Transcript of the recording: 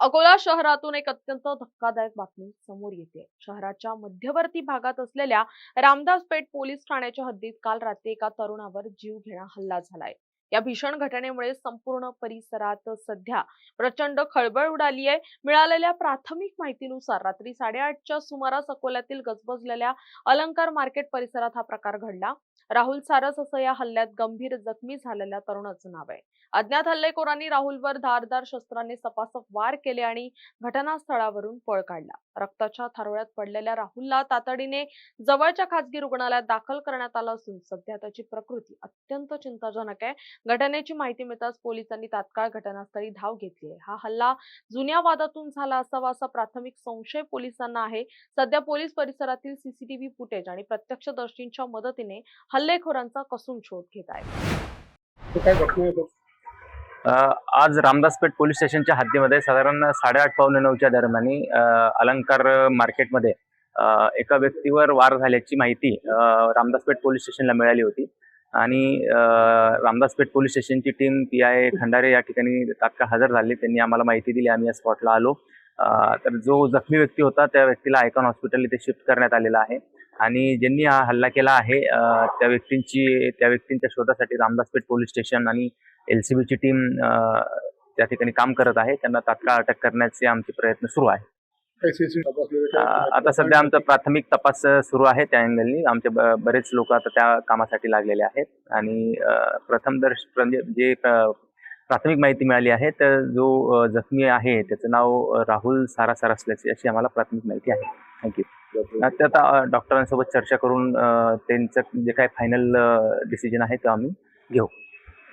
अकोला शहरातून एक अत्यंत धक्कादायक बातमी समोर येते। शहराच्या मध्यवर्ती भागात असलेल्या रामदास पेठ पोलीस ठाण्याच्या हद्दीत काल रात्री एका तरुणावर जीवघेणा हल्ला झालाय। या भीषण घटनेमुळे संपूर्ण परिसरात सध्या प्रचंड खळबळ उडाली आहे। मिळालेल्या प्राथमिक माहितीनुसार रात्री 8:30च्या सुमारास अकोल्यातील गजबजलेल्या अलंकार मार्केट परिसरात हा प्रकार घडला। राहुल सारस असं या हल्ल्यात गंभीर जखमी झालेल्या तरुणाचं नाव आहे। अज्ञात हल्लेखोरांनी राहुलवर धारदार शस्त्राने सपासप वार केले आणि घटनास्थळावरून पळ काढला। रक्ताच्या थारोळ्यात पडलेल्या राहुलला तातडीने जवळच्या खासगी रुग्णालयात दाखल करण्यात आलं असून सध्या त्याची प्रकृती अत्यंत चिंताजनक आहे। घटनेची माहिती मिळताच पोलिसांनी तात्काळ घटनास्थळी धाव घेतली आहे। हा हल्ला जुन्या वादातून झाला असावा असा प्राथमिक संशय पोलिसांना आहे। सध्या पोलीस परिसरातील सीसीटीव्ही फुटेज आणि प्रत्यक्षदर्शींच्या मदतीने हल्लेखोरांचा कसून शोध घेत आहेत। आज रामदासपेठ पोलीस स्टेशनच्या हद्दीमध्ये साधारण 8:30 पावणे 9च्या दरम्यान अलंकार मार्केटमध्ये एका व्यक्तीवर वार झाल्याची माहिती रामदासपेठ पोलीस स्टेशनला मिळाली होती आणि Ramdaspeth police स्टेशनची team PI Khandare या ठिकाणी तात्काळ हजर झाली। त्यांनी आम्हाला माहिती दिली, आम्ही या स्पॉटला आलो। तर जो जखमी व्यक्ती होता त्या व्यक्तीला आयकॉन हॉस्पिटल इथे शिफ्ट करण्यात आलेला आहे आणि ज्यांनी हा हल्ला केला आहे त्या व्यक्तींच्या शोधासाठी रामदासपेठ पोलीस स्टेशन आणि LCBची टीम त्या ठिकाणी काम करत आहे। त्यांना तात्काळ अटक करण्याचे आमचे प्रयत्न सुरू आहे। आता सध्या आमचा प्राथमिक तपास सुरू आहे। त्या अँगलनी आमचे बरेच लोक आता त्या कामासाठी लागलेले आहेत आणि जे प्राथमिक माहिती मिळाली आहे तर जो जखमी आहे त्याचं नाव राहुल सारस असल्याची अशी आम्हाला प्राथमिक माहिती आहे। थँक्यू। आता डॉक्टरांसोबत चर्चा करून त्यांचं जे काही फायनल डिसिजन आहे ते आम्ही घेऊ।